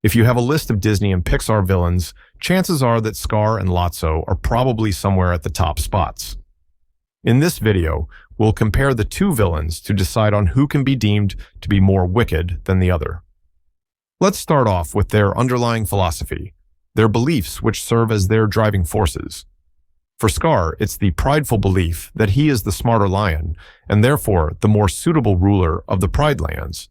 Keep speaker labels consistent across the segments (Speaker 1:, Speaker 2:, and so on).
Speaker 1: If you have a list of Disney and Pixar villains, chances are that Scar and Lotso are probably somewhere at the top spots. In this video, we'll compare the two villains to decide on who can be deemed to be more wicked than the other. Let's start off with their underlying philosophy, their beliefs which serve as their driving forces. For Scar, it's the prideful belief that he is the smarter lion and therefore the more suitable ruler of the Pride Lands.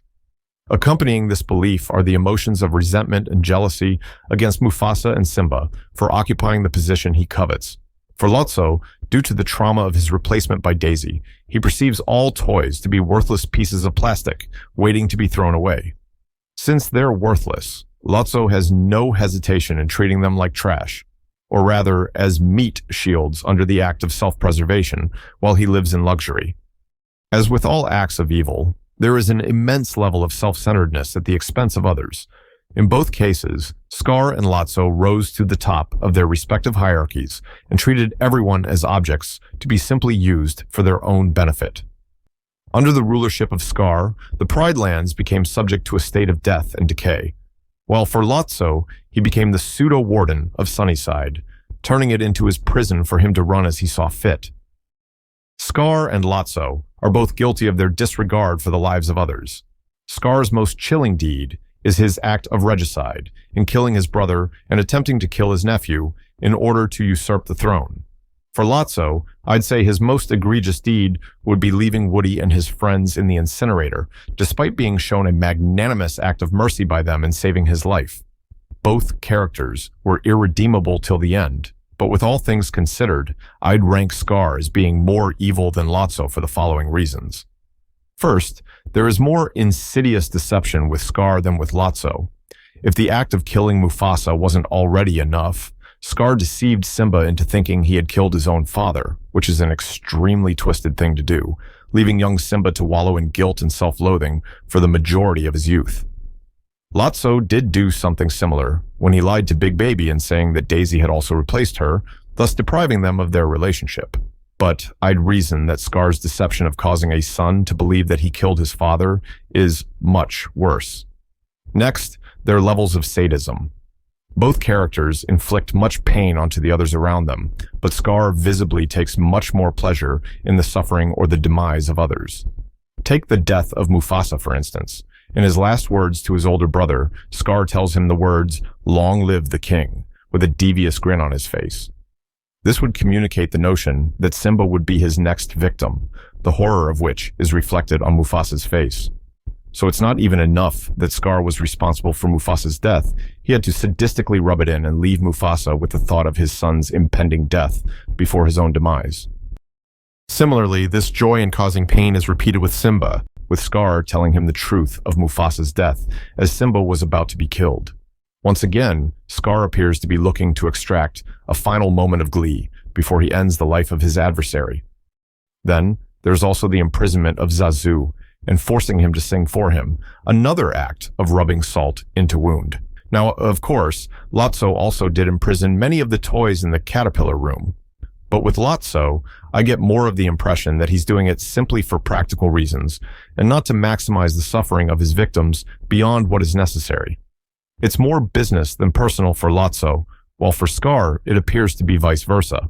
Speaker 1: Accompanying this belief are the emotions of resentment and jealousy against Mufasa and Simba for occupying the position he covets. For Lotso, due to the trauma of his replacement by Daisy, he perceives all toys to be worthless pieces of plastic waiting to be thrown away. Since they're worthless, Lotso has no hesitation in treating them like trash, or rather as meat shields under the act of self-preservation while he lives in luxury. As with all acts of evil, there is an immense level of self-centeredness at the expense of others. In both cases, Scar and Lotso rose to the top of their respective hierarchies and treated everyone as objects to be simply used for their own benefit. Under the rulership of Scar, the Pride Lands became subject to a state of death and decay, while for Lotso, he became the pseudo-warden of Sunnyside, turning it into his prison for him to run as he saw fit. Scar and Lotso are both guilty of their disregard for the lives of others. Scar's most chilling deed is his act of regicide in killing his brother and attempting to kill his nephew in order to usurp the throne. For Lotso, I'd say his most egregious deed would be leaving Woody and his friends in the incinerator, despite being shown a magnanimous act of mercy by them in saving his life. Both characters were irredeemable till the end, but with all things considered, I'd rank Scar as being more evil than Lotso for the following reasons. First, there is more insidious deception with Scar than with Lotso. If the act of killing Mufasa wasn't already enough, Scar deceived Simba into thinking he had killed his own father, which is an extremely twisted thing to do, leaving young Simba to wallow in guilt and self-loathing for the majority of his youth. Lotso did do something similar when he lied to Big Baby in saying that Daisy had also replaced her, thus depriving them of their relationship. But I'd reason that Scar's deception of causing a son to believe that he killed his father is much worse. Next, their levels of sadism. Both characters inflict much pain onto the others around them, but Scar visibly takes much more pleasure in the suffering or the demise of others. Take the death of Mufasa, for instance. In his last words to his older brother, Scar tells him the words, "Long live the king," with a devious grin on his face. This would communicate the notion that Simba would be his next victim, the horror of which is reflected on Mufasa's face. So it's not even enough that Scar was responsible for Mufasa's death, he had to sadistically rub it in and leave Mufasa with the thought of his son's impending death before his own demise. Similarly, this joy in causing pain is repeated with Simba, with Scar telling him the truth of Mufasa's death as Simba was about to be killed. Once again, Scar appears to be looking to extract a final moment of glee before he ends the life of his adversary. Then, there's also the imprisonment of Zazu and forcing him to sing for him, another act of rubbing salt into wound. Now, of course, Lotso also did imprison many of the toys in the caterpillar room. But with Lotso, I get more of the impression that he's doing it simply for practical reasons and not to maximize the suffering of his victims beyond what is necessary. It's more business than personal for Lotso, while for Scar, it appears to be vice versa.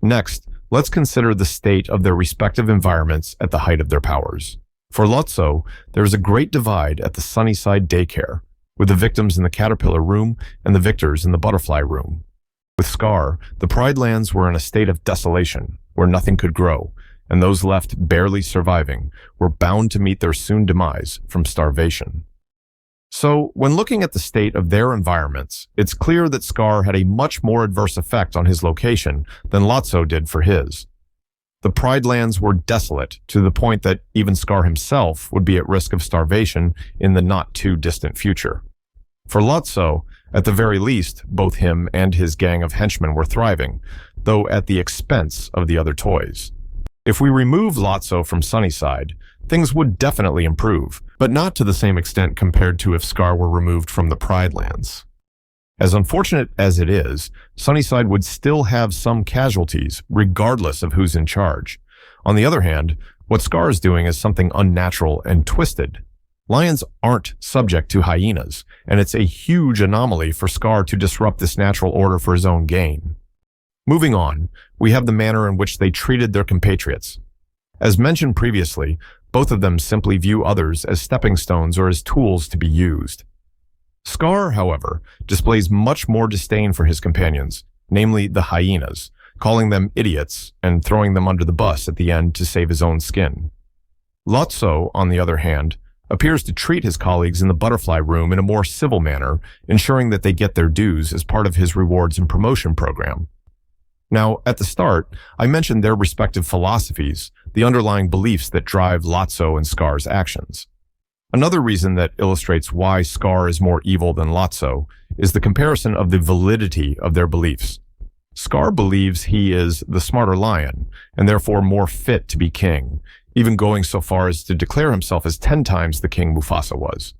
Speaker 1: Next, let's consider the state of their respective environments at the height of their powers. For Lotso, there is a great divide at the Sunnyside daycare, with the victims in the caterpillar room and the victors in the butterfly room. With Scar, the Pride Lands were in a state of desolation, where nothing could grow, and those left barely surviving were bound to meet their soon demise from starvation. So, when looking at the state of their environments, it's clear that Scar had a much more adverse effect on his location than Lotso did for his. The Pride Lands were desolate to the point that even Scar himself would be at risk of starvation in the not-too-distant future. For Lotso, at the very least, both him and his gang of henchmen were thriving, though at the expense of the other toys. If we remove Lotso from Sunnyside, things would definitely improve, but not to the same extent compared to if Scar were removed from the Pride Lands. As unfortunate as it is, Sunnyside would still have some casualties, regardless of who's in charge. On the other hand, what Scar is doing is something unnatural and twisted. Lions aren't subject to hyenas, and it's a huge anomaly for Scar to disrupt this natural order for his own gain. Moving on, we have the manner in which they treated their compatriots. As mentioned previously, both of them simply view others as stepping stones or as tools to be used. Scar, however, displays much more disdain for his companions, namely the hyenas, calling them idiots and throwing them under the bus at the end to save his own skin. Lotso, on the other hand, appears to treat his colleagues in the butterfly room in a more civil manner, ensuring that they get their dues as part of his rewards and promotion program. Now, at the start, I mentioned their respective philosophies, the underlying beliefs that drive Lotso and Scar's actions. Another reason that illustrates why Scar is more evil than Lotso is the comparison of the validity of their beliefs. Scar believes he is the smarter lion, and therefore more fit to be king, even going so far as to declare himself as 10 times the king Mufasa was.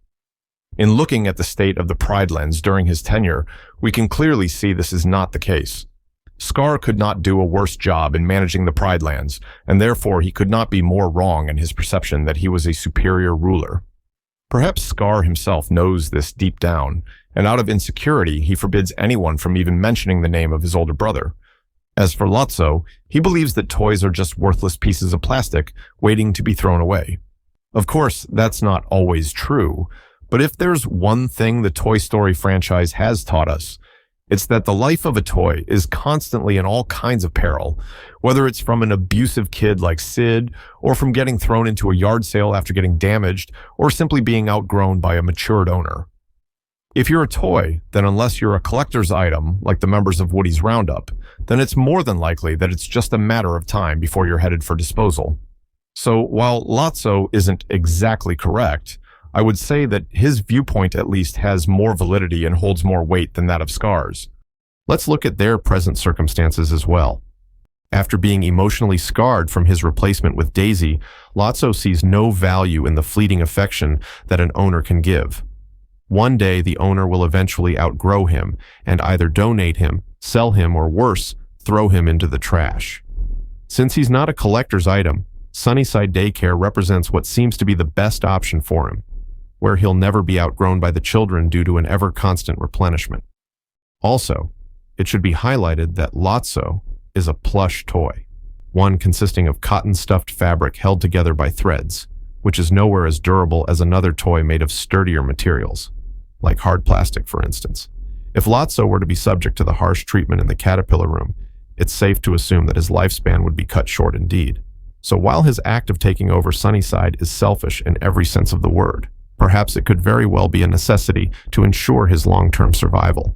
Speaker 1: In looking at the state of the Pride Lands during his tenure, we can clearly see this is not the case. Scar could not do a worse job in managing the Pride Lands, and therefore he could not be more wrong in his perception that he was a superior ruler. Perhaps Scar himself knows this deep down, and out of insecurity he forbids anyone from even mentioning the name of his older brother. As for Lotso, he believes that toys are just worthless pieces of plastic waiting to be thrown away. Of course, that's not always true, but if there's one thing the Toy Story franchise has taught us, it's that the life of a toy is constantly in all kinds of peril, whether it's from an abusive kid like Sid, or from getting thrown into a yard sale after getting damaged, or simply being outgrown by a matured owner. If you're a toy, then unless you're a collector's item, like the members of Woody's Roundup, then it's more than likely that it's just a matter of time before you're headed for disposal. So while Lotso isn't exactly correct, I would say that his viewpoint at least has more validity and holds more weight than that of Scar's. Let's look at their present circumstances as well. After being emotionally scarred from his replacement with Daisy, Lotso sees no value in the fleeting affection that an owner can give. One day, the owner will eventually outgrow him and either donate him, sell him, or worse, throw him into the trash. Since he's not a collector's item, Sunnyside Daycare represents what seems to be the best option for him, where he'll never be outgrown by the children due to an ever-constant replenishment. Also, it should be highlighted that Lotso is a plush toy, one consisting of cotton-stuffed fabric held together by threads, which is nowhere as durable as another toy made of sturdier materials, like hard plastic, for instance. If Lotso were to be subject to the harsh treatment in the caterpillar room, it's safe to assume that his lifespan would be cut short indeed. So while his act of taking over Sunnyside is selfish in every sense of the word, perhaps it could very well be a necessity to ensure his long-term survival.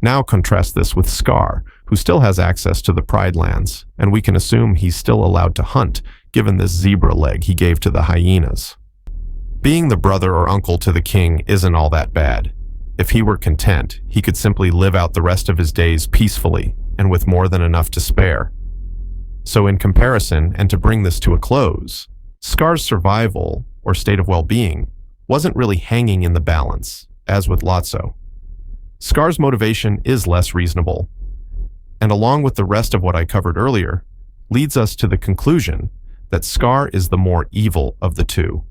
Speaker 1: Now contrast this with Scar, who still has access to the Pride Lands, and we can assume he's still allowed to hunt, given this zebra leg he gave to the hyenas. Being the brother or uncle to the king isn't all that bad. If he were content, he could simply live out the rest of his days peacefully and with more than enough to spare. So in comparison, and to bring this to a close, Scar's survival, or state of well-being, wasn't really hanging in the balance, as with Lotso. Scar's motivation is less reasonable, and along with the rest of what I covered earlier, leads us to the conclusion that Scar is the more evil of the two.